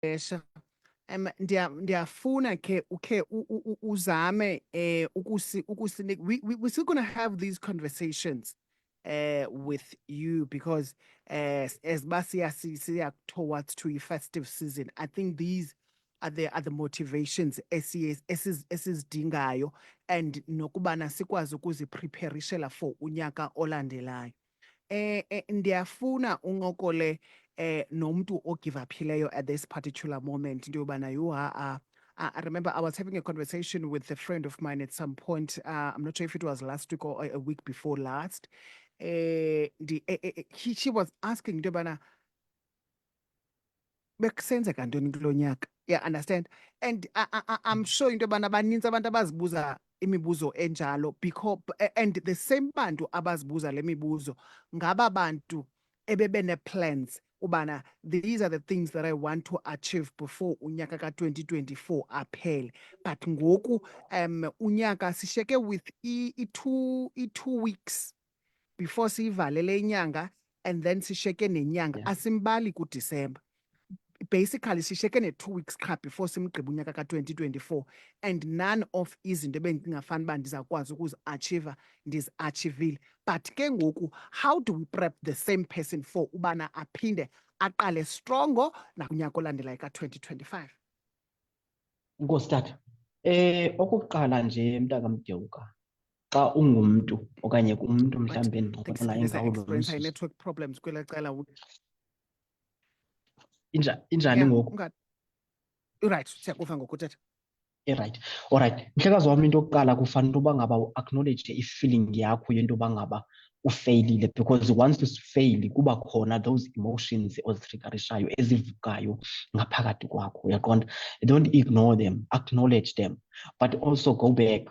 Esha. Ndiyafuna ke uzame we're still going to have these conversations with you because as basiya towards to a festive season, I think these are the motivations esizidingayo and nokubana sikwazi ukuzipreparishela for unyaka olandelayo. Ndiyafuna uncokole nomuntu ogive uphileyo at this particular moment into yobana I remember I was having a conversation with a friend of mine at some point. I'm not sure if it was last week or a week before last. She was asking into yobana bekusenzeka ntoni kulo nyaka. Yeah, understand? And I'm sure into yobana baninzi abantu abazibuza imibuzo enjalo because and the same bantu abazibuza le mibuzo ngaba bantu ebebene plans ubana these are the things that I want to achieve before unyaka ka-2024 aphele, but ngoku unyaka sisheke with i-2 weeks before siyivalele inyanga and then sisheke nenyanga asimbali kuDisemba. Basically sisheke ne-2 weeks qha before simgqiba unyaka ka-2024 and none of izinto ebendingafani uba ndizawukwazi ukuzi-achieva ndizi-achivile. But ke ngoku how do we prep the same person for ubana aphinde aqale strongo nakunyaka olandelayo ka-2025? Nkosi tata. Okokuqala nje mntakamDewuka, xa ungumntu okanye umntu mhlawumbi endinqwenela experience network problems kwela cala. Injani ngoku? Right, siyakuva ngoku tata. Right. All right. Mhlekazi wami, into yokuqala kufanele uba ngaba u-acknowledge i-feeling yakho yento yoba ngaba ufailile, because once you fail kuba khona those emotions ozitriggerishayo ezivukayo ngaphakathi kwakho, uyaqonda? Don't ignore them, acknowledge them, but also go back.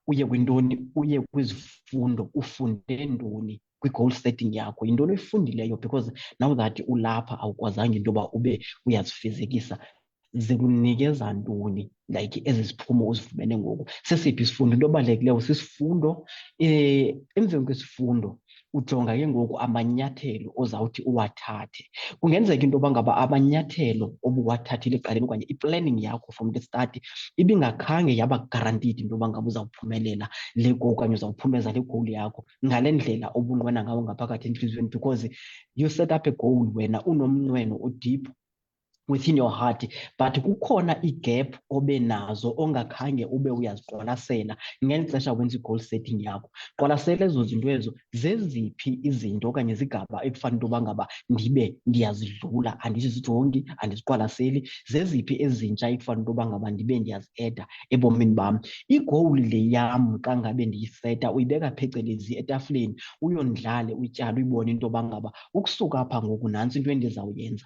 Uye kwintoni? Uye kwizifundo, ufunde ntoni kwi-goal setting yakho? Yintoni oyifundileyo? Because now that ulapha awukwazanga into yoba ube uyazifezekisa, zikunikeza ntoni like ezi ziphumo uzifumene ngoku? Sesiphi isifundo? Into ebalulekileyo sisifundo. Emveni kwesifundo ujonga ke ngoku amanyathelo ozawuthi uwathathe. Kungenzeka into yoba ngaba amanyathelo obuwathathile ekuqaleni okanye i-planning yakho from the start ibingakhange yaba guaranteed into yoba ngaba uzawuphumelela le goal okanye uzawuphumeza le goal yakho ngale ndlela obunqwena ngawo ngaphakathi entliziyweni, because you set up a goal wena unomnqweno o-deep within your heart, but kukhona igap obe nazo ongakhange ube uyaziqwalasela ngeli xesha wenza i-goal setting yakho. Qwalasela ezo zinto ezo. Zeziphi izinto okanye zigaba ekufanele into yoba ngaba ndibe ndiyazidlula, andizijongi, andiziqwalaseli? Zeziphi ezintsha ekufanele into yoba ngaba ndibe ndiyazi-eda ebomini bam? Igoal le yam kangabe ndiyiseta uyibeka phecelezi etafileni, uyondlale, utyale, uyibone into yoba ngaba ukusuka apha ngoku nantsi into endizawuyenza.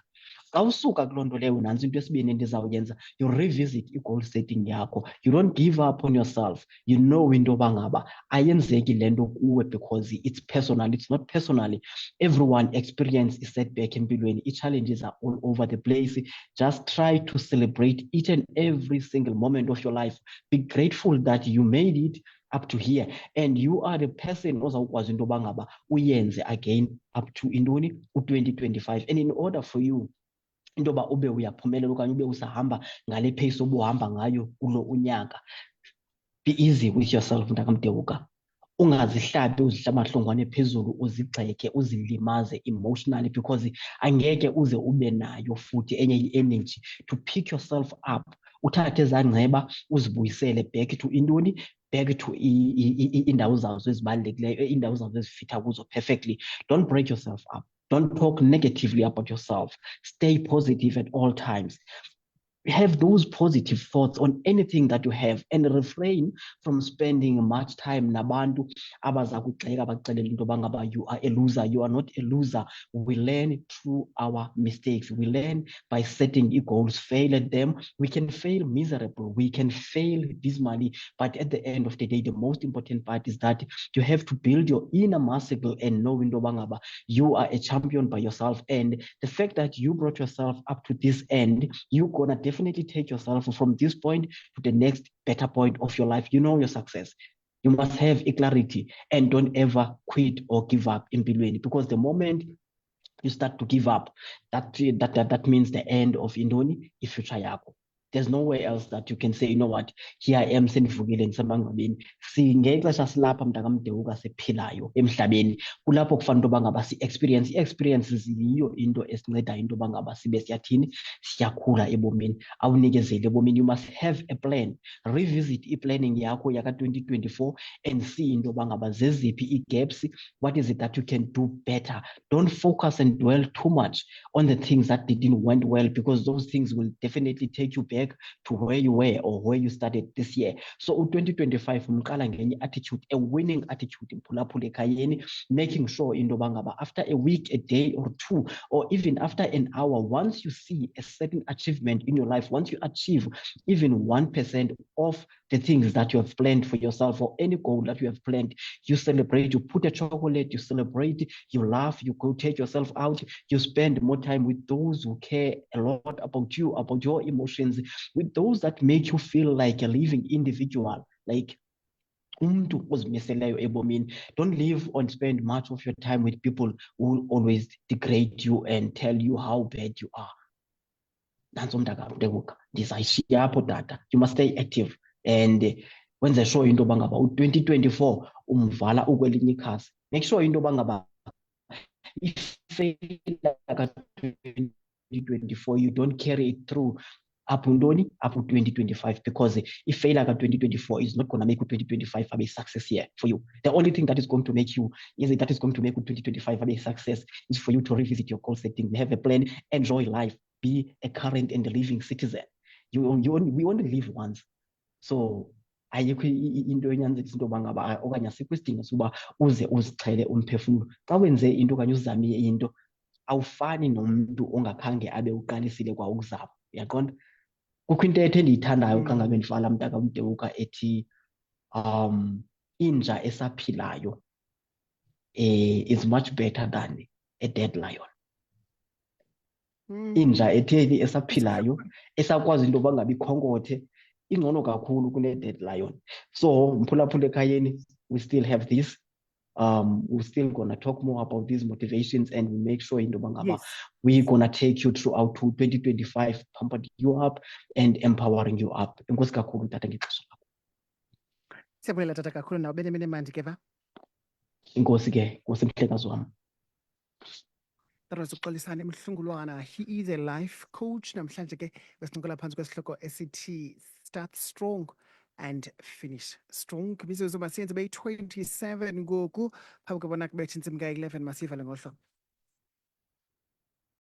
Xa usuka kuloo nto leyo nantsi into esibini endizawuyenza, you revisit i-goal setting yakho. You don't give up on yourself. You know into yoba ngaba ayenzeki le nto kuwe because it's personal. It's not personally. Everyone experience a setback empilweni. I-challenges are all over the place. Just try to celebrate each and every single moment of your life. Be grateful that you made it up to here and you are the person ozawukwazi into yoba ngaba uyenze again up to intoni u-2025. And in order for you into yoba ube uyaphumelela okanye ube usahamba ngale pace obuhamba ngayo kulo unyaka, be easy with yourself mntakamDewuka. Ungazihlabi uzihlamahlongwane phezulu, uzigxeke, uzilimaze emotionally, because angeke uze ube nayo futhi enye i-energy to pick yourself up, uthathe ezaa ngceba uzibuyisele back to intoni, back to iindawo zazo ezibalulekileyo, iindawo zazo ezifitha kuzo perfectly. Don't break yourself up. Don't talk negatively about yourself. Stay positive at all times. Have those positive thoughts on anything that you have and refrain from spending much time nabantu abaza kugxeka bakuxelela into yoba ngaba you are a loser. You are not a loser. We learn through our mistakes. We learn by setting goals. Fail at them. We can fail miserable. We can fail dismally. But at the end of the day, the most important part is that you have to build your inner muscle and know into yoba ngaba you are a champion by yourself. And the fact that you brought yourself up to this end, you're gonna definitely take yourself from this point to the next better point of your life. You know your success. You must have a clarity and don't ever quit or give up in empilweni, because the moment you start to give up. That means the end of indoni future yakho. There's nowhere else that you can say, you know what, here I am sendivukile ndisemangcwabeni. Ngexesha silapha mntakamdewuka sephilayo emhlabeni, kulapho kufanele into yoba ngaba si-experience. I-experiences yiyo into esincedayo into yoba ngaba sibe siyathini, siyakhula ebomini. Awunikezeli ebomini. You must have a plan. Revisit i-planning yakho yaka-2024 and see into yoba ngaba zeziphi ii-gaps. What is it that you can do better? Don't focus and dwell too much on the things that didn't went well, because those things will definitely take you back to where you were or where you started this year. So 2025 umqala ngenye attitude, a winning attitude, mphulaphula ekhayeni, making sure into yoba ngaba after a week, a day or two, or even after an hour, once you see a certain achievement in your life, once you achieve even 1% of the things that you have planned for yourself or any goal that you have planned, you celebrate, you put a chocolate, you celebrate, you laugh, you go take yourself out, you spend more time with those who care a lot about you, about your emotions, with those that make you feel like a living individual, like umuntu ozimiseleyo ebomini. Don't live or spend much of your time with people who will always degrade you and tell you how bad you are. Nantso mntakamdewuka, ndizayishiya apho tata. You must stay active and wenze sure into yoba ngaba u-2024 umvala ukwelinye ikhasi. Make sure into yoba ngaba ifeyila ka-2024 you don't carry it through up ntoni up 2025, because ifeyila ka-2024 is not going to make u-2025 abe success year for you. The only thing that is going to make you that is going to make u-2025 abe success is for you to revisit your goal setting, have a plan, enjoy life, be a current and a living citizen. We only live once. So ayikho into enyanzelisa into yoba ngaba okanye asikho isidingo sokuba uze uzixhele umphefumlo. Xa wenze into okanye uzamile into, awufani nomntu ongakhange abe uqalisile kwa ukuzama. Uyaqonda? Kukho intetho endiyithandayo xa ngabe ndifala mntakamdewuka ethi inja esaphilayo is much better than a dead lion. Inja etheni esaphilayo esakwazi into yoba ngaba ikhonkothe ingcono kakhulu kune-dead lion. So mphulaphula ekhayeni, we still have this. We're still gonna talk more about these motivations and we make sure into yoba ngaba we're gonna take you throughout to 2025, pumping you up and empowering you up. Enkosi kakhulu tata ngexesha lakho. Siyabulela tata kakhulu, nawe benemini emandi ke ba. Inkosi ke, Nkosi mhlekazi wam. That was uXolisani Mhlungulwana. He is a life coach. Namhlanje ke besincokola phansi kwesihloko esithi start strong and finish strong. Mizuzu masiyenze beyi-27 ngoku. Phambi kobana kubethe intsimbi ka-11 masivale ngohlobo.